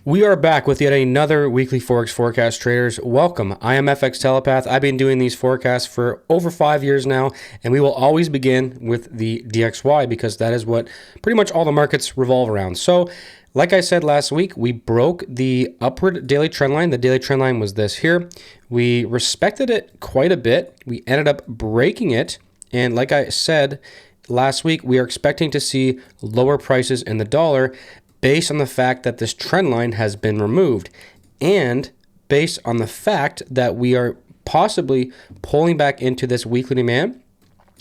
We are back with yet another weekly Forex forecast, traders. Welcome. I am FX Telepath. I've been doing these forecasts for over 5 years now, and we will always begin with the DXY because that is what pretty much all the markets revolve around. So, like I said last week, we broke the upward daily trend line. The daily trend line was this here. We respected it quite a bit. We ended up breaking it, and like I said last week, we are expecting to see lower prices in the dollar based on the fact that this trend line has been removed and based on the fact that we are possibly pulling back into this weekly demand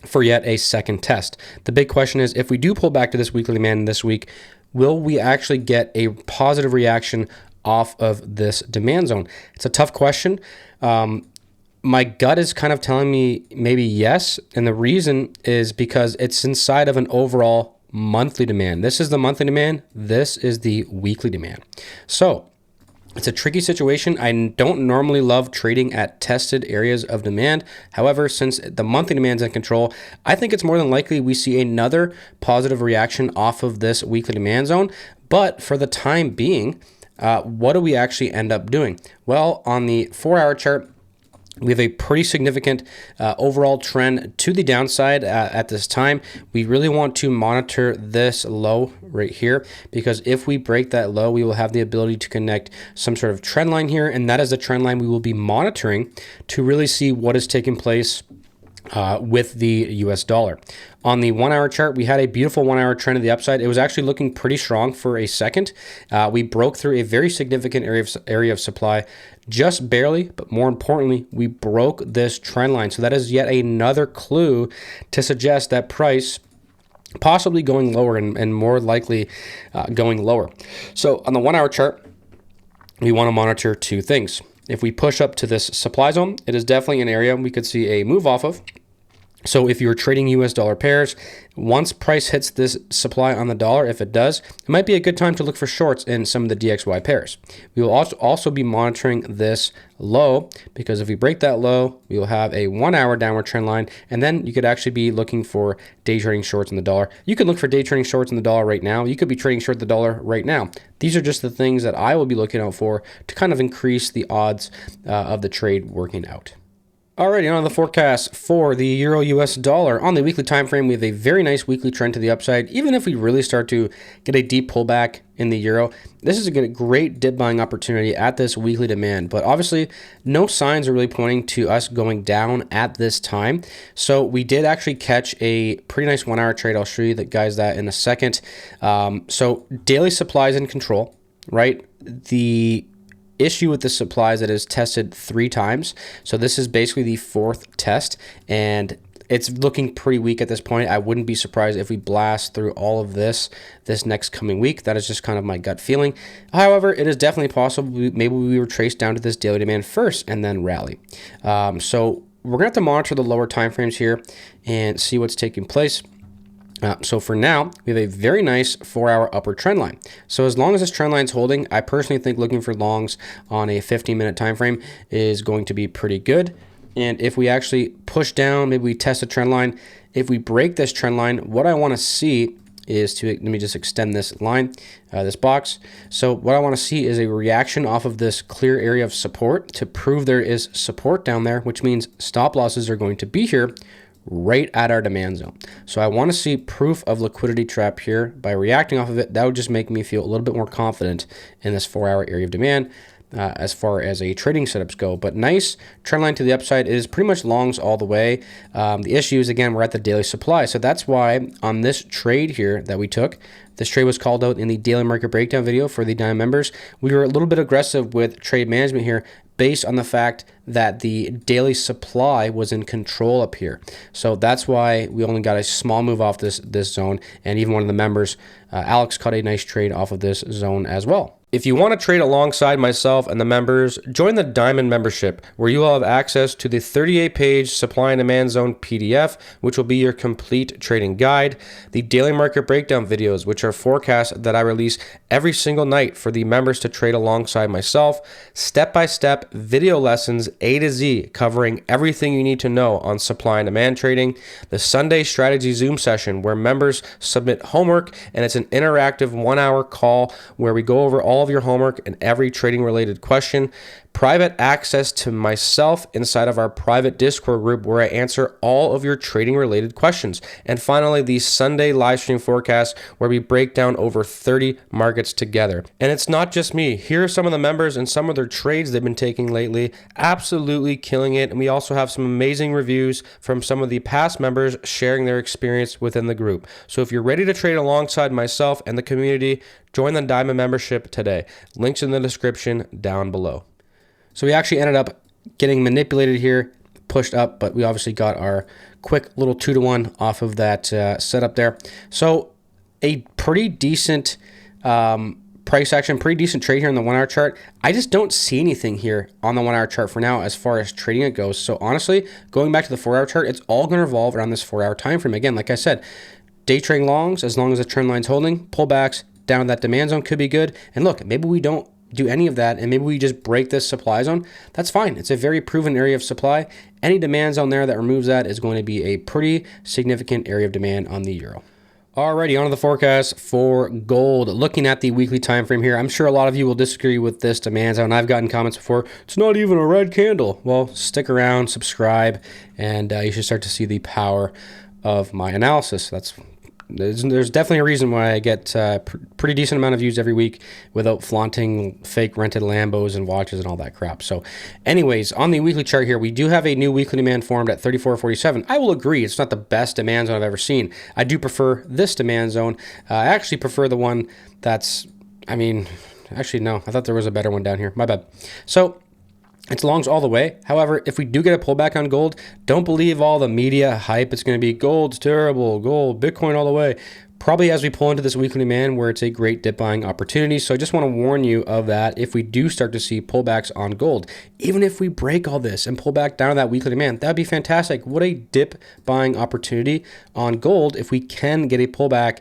for yet a second test. The big question is, if we do pull back to this weekly demand this week, will we actually get a positive reaction off of this demand zone? It's a tough question. My gut is kind of telling me maybe yes, and the reason is because it's inside of an overall monthly demand. This is the monthly demand. This is the weekly demand. So it's a tricky situation. I don't normally love trading at tested areas of demand. However, since the monthly demand is in control, I think it's more than likely we see another positive reaction off of this weekly demand zone. But for the time being, what do we actually end up doing? Well, on the 4-hour chart, we have a pretty significant overall trend to the downside at this time. We really want to monitor this low right here, because if we break that low, we will have the ability to connect some sort of trend line here, and that is the trend line we will be monitoring to really see what is taking place with the US dollar. On the 1-hour chart, we had a beautiful 1-hour trend to the upside. It was actually looking pretty strong for a second. We broke through a very significant area of supply, just barely, but more importantly, we broke this trend line. So that is yet another clue to suggest that price possibly going lower and more likely going lower. So on the 1-hour chart, we want to monitor two things. If we push up to this supply zone, it is definitely an area we could see a move off of. So if you're trading US dollar pairs, once price hits this supply on the dollar, if it does, it might be a good time to look for shorts in some of the DXY pairs. We will also be monitoring this low, because if we break that low, we will have a 1-hour downward trend line, and then you could actually be looking for day trading shorts in the dollar. You could look for day trading shorts in the dollar right now. You could be trading short the dollar right now. These are just the things that I will be looking out for to kind of increase the odds of the trade working out. Alrighty, on the forecast for the Euro US dollar. On the weekly time frame, we have a very nice weekly trend to the upside. Even if we really start to get a deep pullback in the euro, this is a great dip buying opportunity at this weekly demand. But obviously, no signs are really pointing to us going down at this time. So we did actually catch a pretty nice 1-hour trade. I'll show you guys that in a second. So daily supply is in control, right? The issue with the supply is that it is tested 3 times. So this is basically the 4th test, and it's looking pretty weak at this point. I wouldn't be surprised if we blast through all of this next coming week. That is just kind of my gut feeling. However, it is definitely possible maybe we were traced down to this daily demand first and then rally. So we're going to have to monitor the lower time frames here and see what's taking place. So for now, we have a very nice 4-hour upward trend line. So as long as this trend line is holding, I personally think looking for longs on a 15-minute time frame is going to be pretty good. And if we actually push down, maybe we test a trend line. If we break this trend line, what I want to see is let me just extend this line, this box. So what I want to see is a reaction off of this clear area of support to prove there is support down there, which means stop losses are going to be here right at our demand zone. So I want to see proof of liquidity trap here. By reacting off of it, that would just make me feel a little bit more confident in this 4-hour area of demand as far as a trading setups go. But nice trend line to the upside. It is pretty much longs all the way. The issue is, again, we're at the daily supply. So that's why on this trade here that we took, this trade was called out in the daily market breakdown video for the Diamond members. We were a little bit aggressive with trade management here based on the fact that the daily supply was in control up here. So that's why we only got a small move off this zone. And even one of the members, Alex, caught a nice trade off of this zone as well. If you want to trade alongside myself and the members, join the Diamond membership, where you will have access to the 38-page supply and demand zone PDF, which will be your complete trading guide, the daily market breakdown videos, which are forecasts that I release every single night for the members to trade alongside myself, step-by-step video lessons A to Z covering everything you need to know on supply and demand trading, the Sunday strategy Zoom session where members submit homework, and it's an interactive 1-hour call where we go over all of your homework and every trading related question, private access to myself inside of our private Discord group where I answer all of your trading related questions. And finally, the Sunday live stream forecast where we break down over 30 markets together. And it's not just me. Here are some of the members and some of their trades they've been taking lately. Absolutely killing it. And we also have some amazing reviews from some of the past members sharing their experience within the group. So if you're ready to trade alongside myself and the community, join the Diamond membership today. Links in the description down below. So we actually ended up getting manipulated here, pushed up, but we obviously got our quick little 2-to-1 off of that setup there. So a pretty decent price action, pretty decent trade here in the 1 hour chart. I just don't see anything here on the 1 hour chart for now as far as trading it goes. So honestly, going back to the 4 hour chart, it's all going to revolve around this 4 hour time frame. Again, like I said, day trading longs, as long as the trend line's holding, pullbacks down that demand zone could be good. And look, maybe we don't do any of that and maybe we just break this supply zone. That's fine. It's a very proven area of supply. Any demand zone there that removes that is going to be a pretty significant area of demand on the euro. Alrighty, on to the forecast for gold. Looking at the weekly time frame here, I'm sure a lot of you will disagree with this demand zone. I've gotten comments before, it's not even a red candle. Well, stick around, subscribe, and you should start to see the power of my analysis. There's definitely a reason why I get pretty decent amount of views every week without flaunting fake rented Lambos and watches and all that crap. So anyways, on the weekly chart here, we do have a new weekly demand formed at 34.47. I will agree, it's not the best demand zone I've ever seen. I do prefer this demand zone. I actually prefer the one that's, actually no, I thought there was a better one down here. My bad. So it's longs all the way. However, if we do get a pullback on gold, don't believe all the media hype. It's going to be gold's terrible, gold, Bitcoin all the way. Probably as we pull into this weekly demand where it's a great dip buying opportunity. So I just want to warn you of that if we do start to see pullbacks on gold. Even if we break all this and pull back down to that weekly demand, that would be fantastic. What a dip buying opportunity on gold if we can get a pullback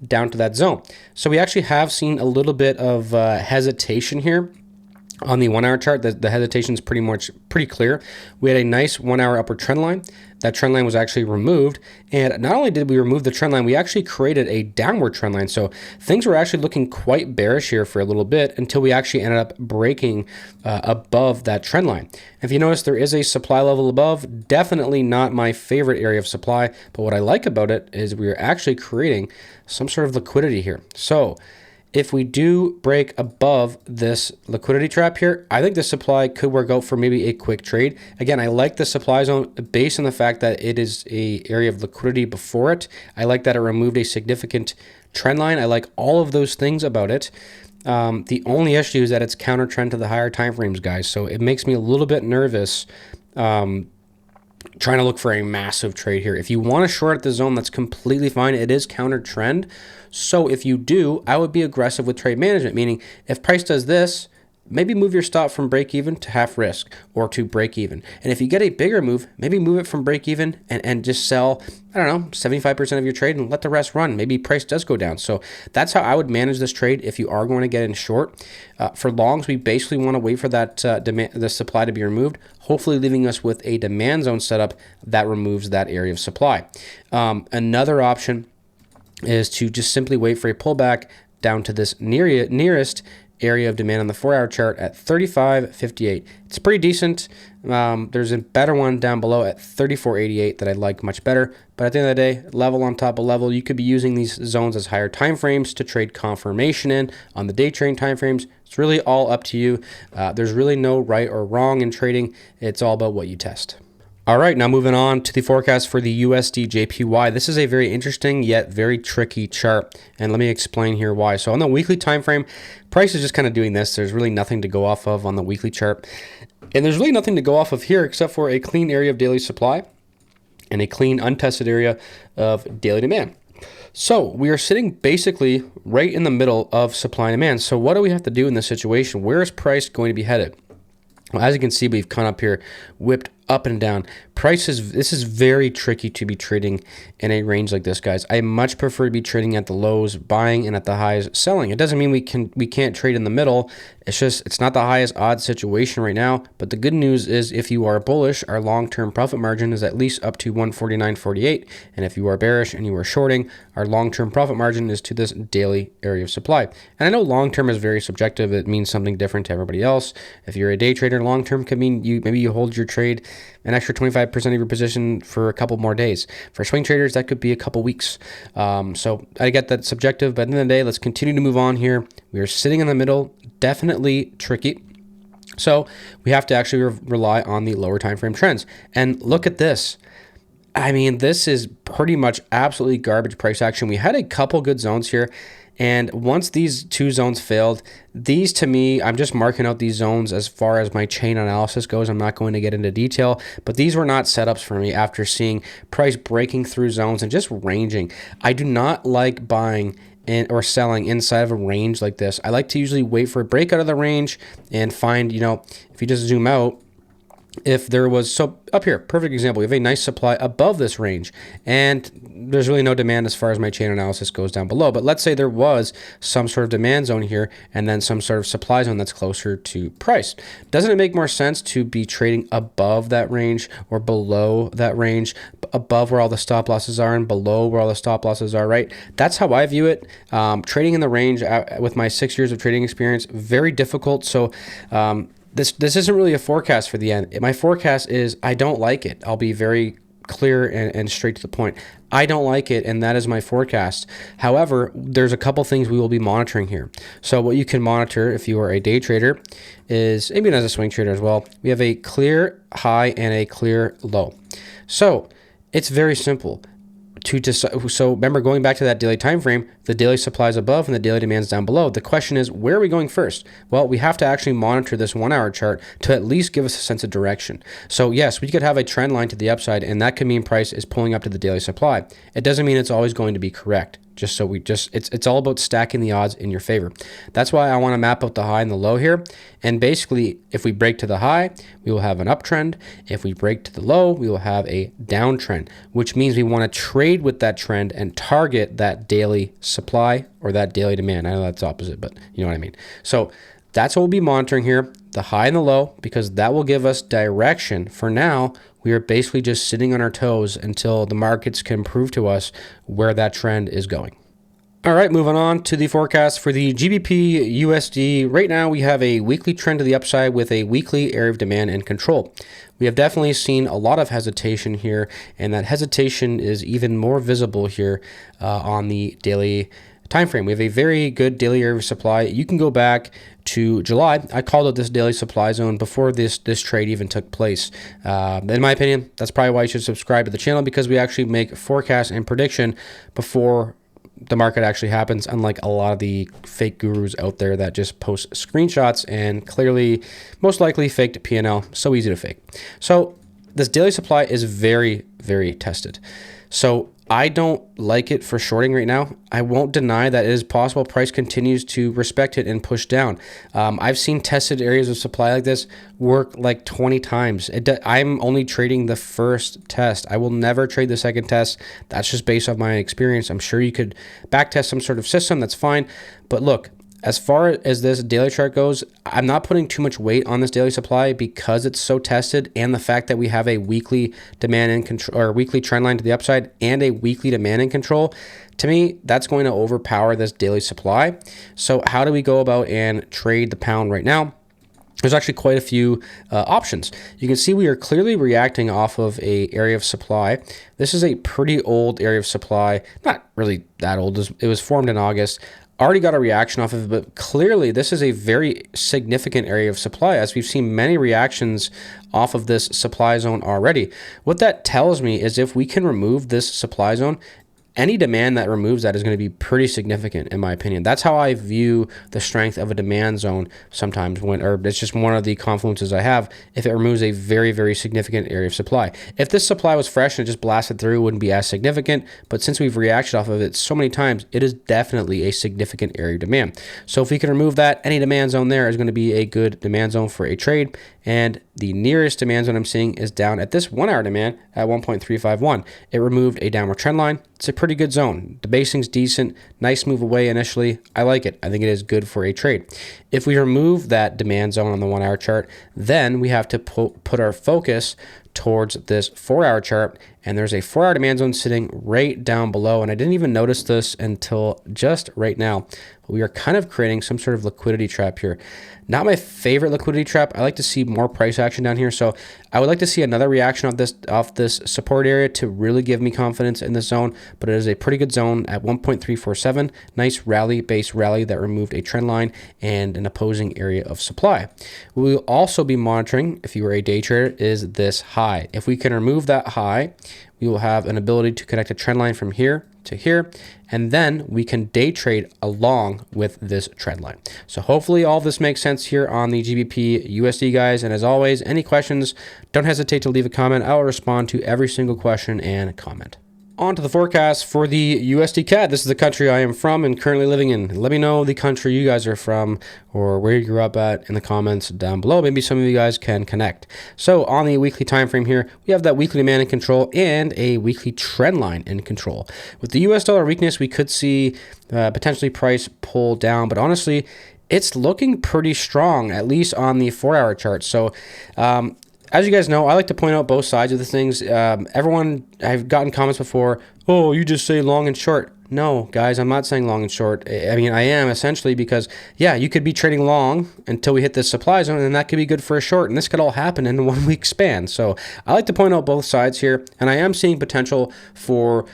down to that zone. So we actually have seen a little bit of hesitation here. On the 1 hour chart, the hesitation is pretty clear. We had a nice 1 hour upward trend line. That trend line was actually removed. And not only did we remove the trend line, we actually created a downward trend line. So things were actually looking quite bearish here for a little bit until we actually ended up breaking above that trend line. If you notice, there is a supply level above. Definitely not my favorite area of supply. But what I like about it is we are actually creating some sort of liquidity here. So if we do break above this liquidity trap here, I think the supply could work out for maybe a quick trade. Again, I like the supply zone based on the fact that it is an area of liquidity before it. I like that it removed a significant trend line. I like all of those things about it. The only issue is that it's counter trend to the higher time frames, guys. So it makes me a little bit nervous trying to look for a massive trade here. If you want to short at the zone, that's completely fine. It is counter trend. So if you do, I would be aggressive with trade management, meaning if price does this, maybe move your stop from break even to half risk or to break even. And if you get a bigger move, maybe move it from break even and just sell, 75% of your trade and let the rest run. Maybe price does go down. So that's how I would manage this trade if you are going to get in short. For longs, we basically want to wait for that the supply to be removed, hopefully leaving us with a demand zone setup that removes that area of supply. Another option is to just simply wait for a pullback down to this nearest area of demand on the 4 hour chart at 35.58. It's pretty decent. There's a better one down below at 34.88 that I like much better. But at the end of the day, level on top of level, you could be using these zones as higher time frames to trade confirmation in on the day trading time frames. It's really all up to you. There's really no right or wrong in trading. It's all about what you test. All right, now moving on to the forecast for the USDJPY. This is a very interesting yet very tricky chart, and let me explain here why. So on the weekly time frame, price is just kind of doing this. There's really nothing to go off of on the weekly chart, and there's really nothing to go off of here except for a clean area of daily supply and a clean untested area of daily demand. So we are sitting basically right in the middle of supply and demand. So what do we have to do in this situation? Where is price going to be headed? Well, as you can see, we've come up here, whipped up and down. This is very tricky to be trading in a range like this, guys. I much prefer to be trading at the lows, buying, and at the highs, selling. It doesn't mean we can't trade in the middle. It's just it's not the highest odds situation right now. But the good news is if you are bullish, our long-term profit margin is at least up to 149.48. And if you are bearish and you are shorting, our long-term profit margin is to this daily area of supply. And I know long-term is very subjective. It means something different to everybody else. If you're a day trader, long-term could mean maybe you hold your trade an extra 25% of your position for a couple more days. For swing traders, that could be a couple weeks. So I get that subjective, but at the end of the day, let's continue to move on here. We are sitting in the middle, definitely tricky. So we have to actually rely on the lower time frame trends. And look at this. I mean, this is pretty much absolutely garbage price action. We had a couple good zones here. And once these two zones failed, these to me, I'm just marking out these zones as far as my chain analysis goes. I'm not going to get into detail, but these were not setups for me after seeing price breaking through zones and just ranging. I do not like buying or selling inside of a range like this. I like to usually wait for a break out of the range and find, if you just zoom out, if there was, so up here, perfect example, we have a nice supply above this range and there's really no demand as far as my chain analysis goes down below. But let's say there was some sort of demand zone here and then some sort of supply zone that's closer to price. Doesn't it make more sense to be trading above that range or below that range, above where all the stop losses are and below where all the stop losses are, right? That's how I view it. Trading in the range with my 6 years of trading experience, very difficult. So, This isn't really a forecast for the end. My forecast is I don't like it. I'll be very clear and straight to the point. I don't like it, and that is my forecast. However, there's a couple things we will be monitoring here. So what you can monitor if you are a day trader is, even as a swing trader as well, we have a clear high and a clear low. So it's very simple. So remember, going back to that daily time frame, the daily supply is above and the daily demand is down below. The question is, where are we going first? Well, we have to actually monitor this 1 hour chart to at least give us a sense of direction. So yes, we could have a trend line to the upside, and that could mean price is pulling up to the daily supply. It doesn't mean it's always going to be correct. It's all about stacking the odds in your favor. That's why I want to map out the high and the low here. And basically, if we break to the high, we will have an uptrend. If we break to the low, we will have a downtrend, which means we want to trade with that trend and target that daily supply or that daily demand. I know that's opposite, but you know what I mean. So that's what we'll be monitoring here, the high and the low, because that will give us direction. For now, we are basically just sitting on our toes until the markets can prove to us where that trend is going. All right, moving on to the forecast for the GBPUSD. Right now, we have a weekly trend to the upside with a weekly area of demand and control. We have definitely seen a lot of hesitation here, and that hesitation is even more visible here on the daily time frame. We have a very good daily area of supply. You can go back to July. I called out this daily supply zone before this trade even took place. In my opinion, that's probably why you should subscribe to the channel, because we actually make forecast and prediction before the market actually happens, unlike a lot of the fake gurus out there that just post screenshots and clearly, most likely faked P&L. So easy to fake. So this daily supply is very, very tested. So I don't like it for shorting right now. I won't deny that it is possible price continues to respect it and push down. I've seen tested areas of supply like this work like 20 times. I'm only trading the first test. I will never trade the second test. That's just based off my experience. I'm sure you could back test some sort of system. That's fine. But look, as far as this daily chart goes, I'm not putting too much weight on this daily supply because it's so tested, and the fact that we have a weekly demand and control, or weekly trend line to the upside and a weekly demand and control. To me, that's going to overpower this daily supply. So how do we go about and trade the pound right now? There's actually quite a few options. You can see we are clearly reacting off of a area of supply. This is a pretty old area of supply, not really that old. It was formed in August. Already got a reaction off of it, but clearly this is a very significant area of supply, as we've seen many reactions off of this supply zone already. What that tells me is if we can remove this supply zone, any demand that removes that is going to be pretty significant, in my opinion. That's how I view the strength of a demand zone sometimes, or it's just one of the confluences I have. If it removes a very, very significant area of supply. If this supply was fresh and it just blasted through, it wouldn't be as significant. But since we've reacted off of it so many times, it is definitely a significant area of demand. So if we can remove that, any demand zone there is going to be a good demand zone for a trade. And the nearest demand zone I'm seeing is down at this 1 hour demand at 1.351. It removed a downward trend line. It's a pretty good zone. The basing's decent, nice move away initially. I like it. I think it is good for a trade. If we remove that demand zone on the 1 hour chart, then we have to put our focus towards this 4 hour chart, and there's a 4 hour demand zone sitting right down below, and I didn't even notice this until just right now. But we are kind of creating some sort of liquidity trap here. Not my favorite liquidity trap. I like to see more price action down here, so I would like to see another reaction off this support area to really give me confidence in this zone. But it is a pretty good zone at 1.347. Nice rally, base rally that removed a trend line and an opposing area of supply. We will also be monitoring, if you were a day trader, is this high. If we can remove that high, we will have an ability to connect a trend line from here to here, and then we can day trade along with this trend line. So hopefully all this makes sense here on the GBP USD, guys. And as always, any questions, don't hesitate to leave a comment. I will respond to every single question and comment. On to the forecast for the USDCAD. This is the country I am from and currently living in. Let me know the country you guys are from or where you grew up at in the comments down below. Maybe some of you guys can connect. So on the weekly time frame here, we have that weekly demand in control and a weekly trend line in control. With the US dollar weakness, we could see potentially price pull down, but honestly, it's looking pretty strong, at least on the 4 hour chart. So as you guys know, I like to point out both sides of the things. Everyone, I've gotten comments before, oh, you just say long and short. No, guys, I'm not saying long and short. I mean, I am essentially because, yeah, you could be trading long until we hit this supply zone, and that could be good for a short, and this could all happen in a 1 week span. So I like to point out both sides here, and I am seeing potential for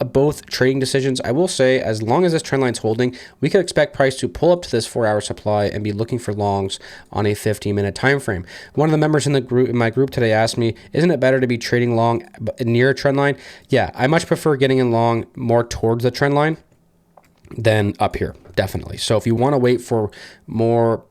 both trading decisions. I will say, as long as this trend line's holding, we could expect price to pull up to this 4 hour supply and be looking for longs on a 15-minute time frame. One of the members in my group today asked me, isn't it better to be trading long near a trend line? Yeah, I much prefer getting in long more towards the trend line than up here, definitely. So if you want to wait for more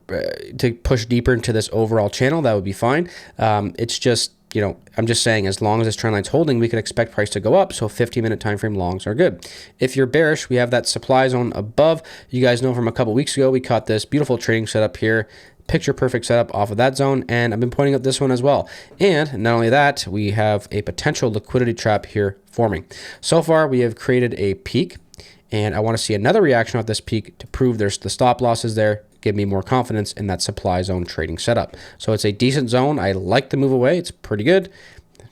to push deeper into this overall channel, that would be fine. It's just, you know, I'm just saying, as long as this trend line's holding, we could expect price to go up. So 15-minute time frame longs are good. If you're bearish, we have that supply zone above. You guys know from a couple weeks ago, we caught this beautiful trading setup here, picture perfect setup off of that zone, and I've been pointing out this one as well. And not only that, we have a potential liquidity trap here forming. So far, we have created a peak, and I want to see another reaction off this peak to prove there's the stop losses there, give me more confidence in that supply zone trading setup. So it's a decent zone. I like the move away. It's pretty good.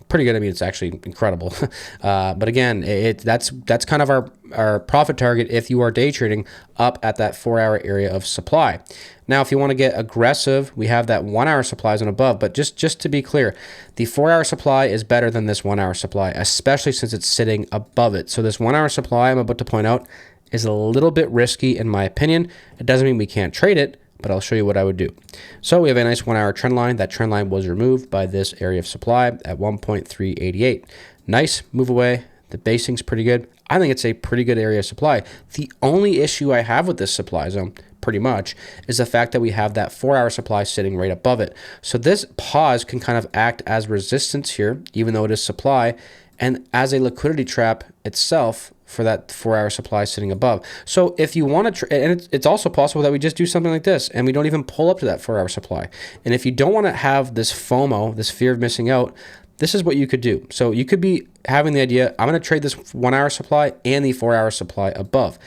Pretty good. I mean, it's actually incredible. But again, that's kind of our profit target if you are day trading up at that 4 hour area of supply. Now, if you want to get aggressive, we have that 1 hour supply zone above. But just to be clear, the 4 hour supply is better than this 1 hour supply, especially since it's sitting above it. So this 1 hour supply I'm about to point out is a little bit risky in my opinion. It doesn't mean we can't trade it, but I'll show you what I would do. So we have a nice 1 hour trend line. That trend line was removed by this area of supply at 1.388. Nice move away. The basing's pretty good. I think it's a pretty good area of supply. The only issue I have with this supply zone, pretty much, is the fact that we have that 4 hour supply sitting right above it. So this pause can kind of act as resistance here, even though it is supply, and as a liquidity trap itself for that 4 hour supply sitting above. So if you want to, and it's also possible that we just do something like this and we don't even pull up to that 4 hour supply. And if you don't want to have this FOMO, this fear of missing out, this is what you could do. So you could be having the idea, I'm going to trade this 1 hour supply and the 4 hour supply above.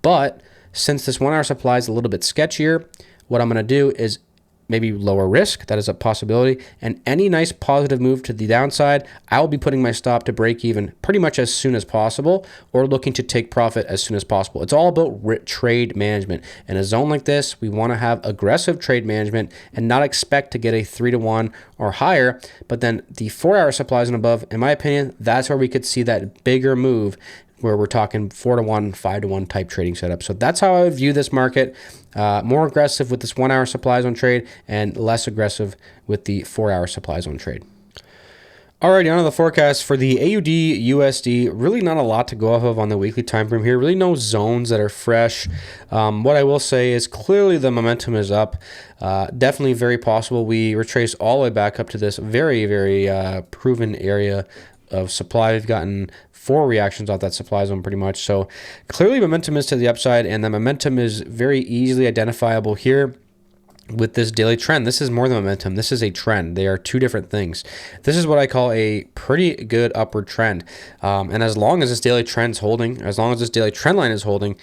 But since this 1 hour supply is a little bit sketchier, what I'm going to do is maybe lower risk. That is a possibility. And any nice positive move to the downside, I will be putting my stop to break even pretty much as soon as possible, or looking to take profit as soon as possible. It's all about trade management. In a zone like this, we want to have aggressive trade management and not expect to get a 3-to-1 or higher. But then the 4 hour supplies and above, in my opinion, that's where we could see that bigger move, where we're talking 4-to-1, 5-to-1 type trading setup. So that's how I would view this market. More aggressive with this 1 hour supply zone trade and less aggressive with the 4 hour supply zone trade. Alrighty, on to the forecast for the AUDUSD. Really not a lot to go off of on the weekly time frame here. Really no zones that are fresh. What I will say is clearly the momentum is up. Definitely very possible we retrace all the way back up to this very, very proven area of supply. We've gotten 4 reactions off that supply zone pretty much. So clearly momentum is to the upside, and the momentum is very easily identifiable here with this daily trend. This is more than momentum. This is a trend. They are two different things. This is what I call a pretty good upward trend. And as long as this daily trend's holding, as long as this daily trend line is holding,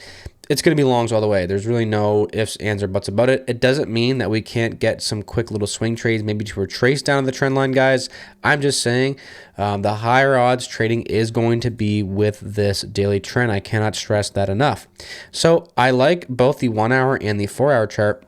it's going to be longs all the way. There's really no ifs, ands, or buts about it. It doesn't mean that we can't get some quick little swing trades, maybe to retrace down to the trend line, guys. I'm just saying the higher odds trading is going to be with this daily trend. I cannot stress that enough. So I like both the 1 hour and the 4 hour chart.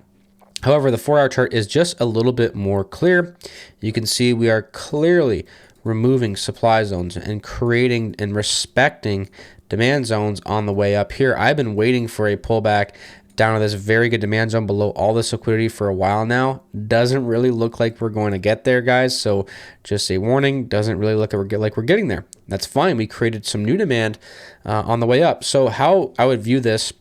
However, the 4 hour chart is just a little bit more clear. You can see we are clearly removing supply zones and creating and respecting demand zones on the way up here. I've been waiting for a pullback down to this very good demand zone below all this liquidity for a while now. Doesn't really look like we're going to get there, guys. So just a warning, doesn't really look like we're getting there. That's fine. We created some new demand on the way up. So how I would view this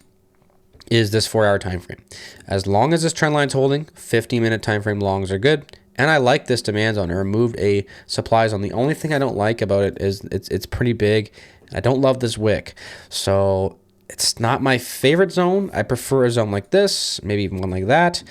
is this 4 hour time frame. As long as this trend line's holding, 15-minute time frame longs are good. And I like this demand zone. I removed a supply zone. The only thing I don't like about it is it's pretty big. I don't love this wick. So it's not my favorite zone. I prefer a zone like this, maybe even one like that.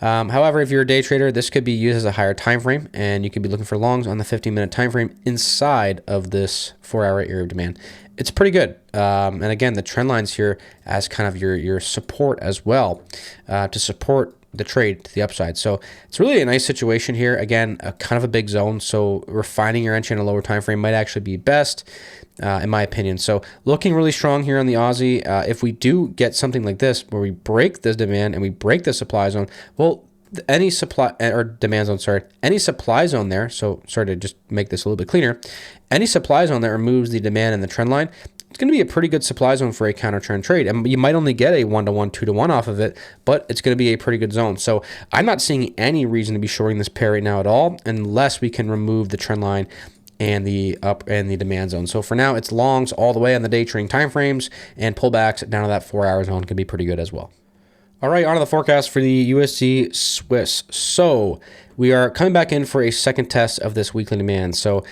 However, if you're a day trader, this could be used as a higher time frame, and you could be looking for longs on the 15-minute time frame inside of this 4 hour area of demand. It's pretty good. And again, the trend line's here as kind of your support as well, to support the trade to the upside. So it's really a nice situation here. Again, kind of a big zone. So refining your entry in a lower time frame might actually be best, in my opinion. So looking really strong here on the Aussie. If we do get something like this, where we break this demand and we break the supply zone, well, any supply or demand zone, sorry, any supply zone there. So sorry to just make this a little bit cleaner. Any supply zone that removes the demand and the trend line, it's going to be a pretty good supply zone for a counter trend trade. And you might only get a 1-to-1, 2-to-1 off of it, but it's going to be a pretty good zone. So I'm not seeing any reason to be shorting this pair right now at all, unless we can remove the trend line and the up and the demand zone. So for now, it's longs all the way on the day trading time frames, and pullbacks down to that 4 hour zone can be pretty good as well. All right, on to the forecast for the USD Swiss. So we are coming back in for a second test of this weekly demand. So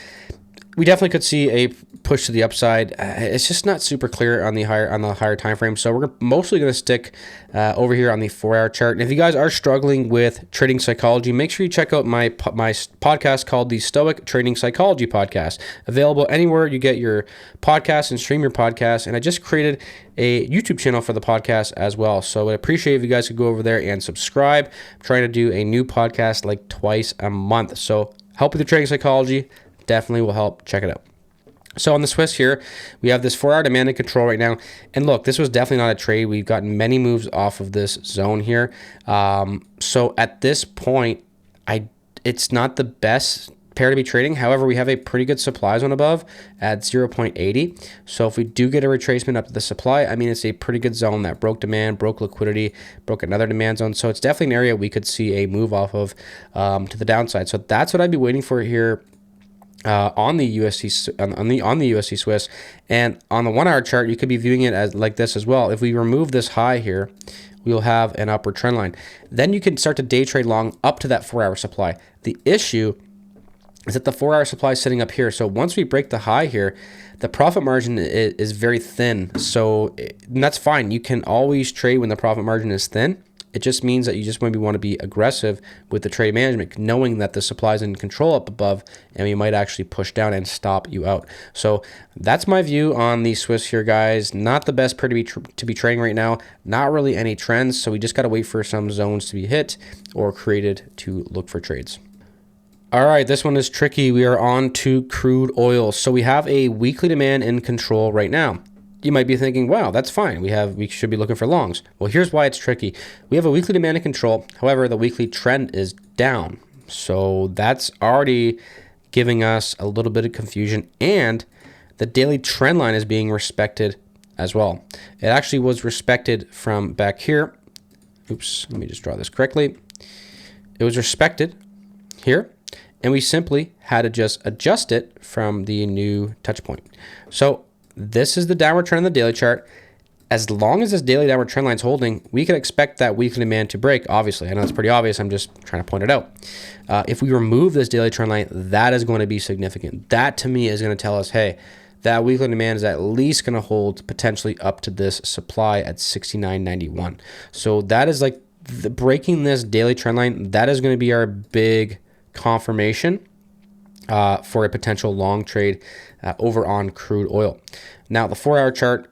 we definitely could see a push to the upside. It's just not super clear on the higher time frame. So we're mostly going to stick over here on the 4 hour chart. And if you guys are struggling with trading psychology, make sure you check out my podcast called the Stoic Trading Psychology Podcast, available anywhere you get your podcasts and stream your podcasts. And I just created a YouTube channel for the podcast as well. So I'd appreciate if you guys could go over there and subscribe. I'm trying to do a new podcast like twice a month. So help with your trading psychology definitely will help. Check it out. So on the Swiss here, we have this 4 hour demand and control right now. And look, this was definitely not a trade. We've gotten many moves off of this zone here. So at this point, it's not the best pair to be trading. However, we have a pretty good supply zone above at 0.80. So if we do get a retracement up to the supply, I mean, it's a pretty good zone that broke demand, broke liquidity, broke another demand zone. So it's definitely an area we could see a move off of to the downside. So that's what I'd be waiting for here. On the USD on the USD Swiss, and on the 1 hour chart, you could be viewing it as like this as well. If we remove this high here, we'll have an upward trend line. Then you can start to day trade long up to that 4 hour supply. The issue is that the 4 hour supply is sitting up here. So once we break the high here, the profit margin is very thin. So that's fine. You can always trade when the profit margin is thin. It just means that you just maybe want to be aggressive with the trade management, knowing that the supply is in control up above, and we might actually push down and stop you out. So that's my view on the Swiss here, guys. Not the best pair to be trading right now. Not really any trends. So we just got to wait for some zones to be hit or created to look for trades. All right, this one is tricky. We are on to crude oil. So we have a weekly demand in control right now. You might be thinking, wow, that's fine. We should be looking for longs. Well, here's why it's tricky. We have a weekly demand in control. However, the weekly trend is down. So that's already giving us a little bit of confusion. And the daily trend line is being respected as well. It actually was respected from back here. Oops, let me just draw this correctly. It was respected here. and we simply had to just adjust it from the new touch point. So this is the downward trend on the daily chart. As long as this daily downward trend line is holding, we can expect that weekly demand to break. Obviously, I know it's pretty obvious. I'm just trying to point it out. If we remove this daily trend line, that is going to be significant. That to me is going to tell us, hey, that weekly demand is at least going to hold potentially up to this supply at 69.91. So that is like breaking this daily trend line. That is going to be our big confirmation for a potential long trade over on crude oil. Now, the 4-hour chart,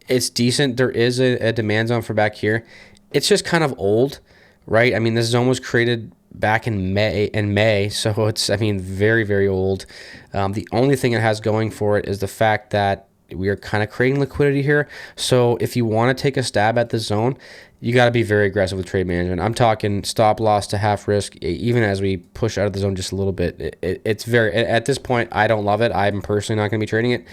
it's decent. There is a demand zone for back here. It's just kind of old, right? I mean, this zone was created back in May, so it's, I mean, very, very old. The only thing it has going for it is the fact that we are kind of creating liquidity here. So if you want to take a stab at the zone, you got to be very aggressive with trade management. I'm talking stop loss to half risk, even as we push out of the zone just a little bit. It's very, at this point, I don't love it. I'm personally not going to be trading it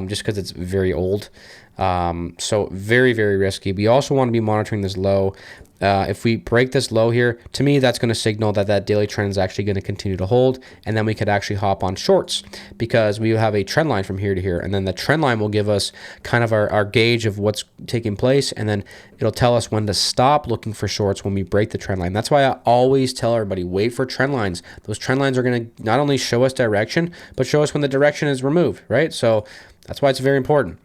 just because it's very old. So very, very risky. We also want to be monitoring this low. If we break this low here, to me, that's going to signal that that daily trend is actually going to continue to hold. And then we could actually hop on shorts because we have a trend line from here to here. And then the trend line will give us kind of our gauge of what's taking place. And then it'll tell us when to stop looking for shorts when we break the trend line. That's why I always tell everybody, wait for trend lines. Those trend lines are going to not only show us direction, but show us when the direction is removed, right? So that's why it's very important.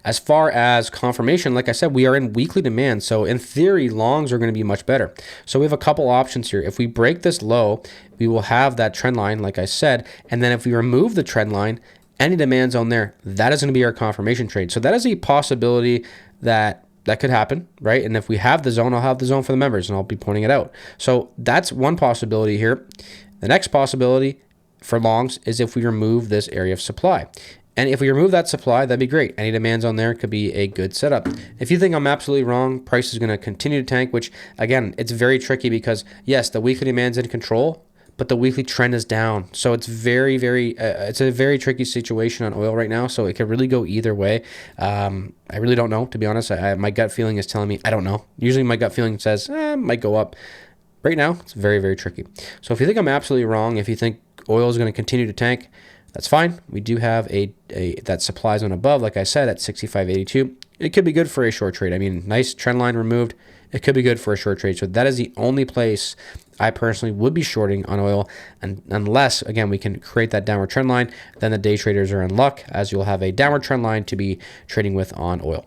As far as confirmation, like I said, we are in weekly demand. So in theory, longs are going to be much better. So we have a couple options here. If we break this low, we will have that trend line, like I said. And then if we remove the trend line, any demand zone there, that is going to be our confirmation trade. So that is a possibility that could happen, right? And if we have the zone, I'll have the zone for the members and I'll be pointing it out. So that's one possibility here. The next possibility for longs is if we remove this area of supply. And if we remove that supply, that'd be great. Any demands on there could be a good setup. If you think I'm absolutely wrong, price is going to continue to tank, which again, it's very tricky because yes, the weekly demand's in control, but the weekly trend is down. So it's very, very, it's a very tricky situation on oil right now. So it could really go either way. I really don't know, to be honest. My gut feeling is telling me, I don't know. Usually my gut feeling says, might go up. Right now, it's very, very tricky. So if you think I'm absolutely wrong, if you think oil is going to continue to tank, that's fine. We do have that supply zone above, like I said, at 65.82. It could be good for a short trade. I mean, nice trend line removed. It could be good for a short trade. So that is the only place I personally would be shorting on oil. And unless, again, we can create that downward trend line, then the day traders are in luck as you'll have a downward trend line to be trading with on oil.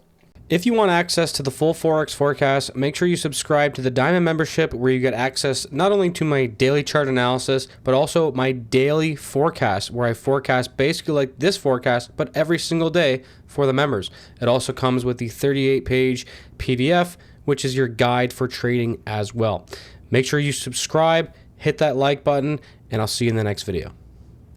If you want access to the full Forex forecast, make sure you subscribe to the Diamond membership where you get access not only to my daily chart analysis, but also my daily forecast where I forecast basically like this forecast, but every single day for the members. It also comes with the 38-page PDF, which is your guide for trading as well. Make sure you subscribe, hit that like button, and I'll see you in the next video.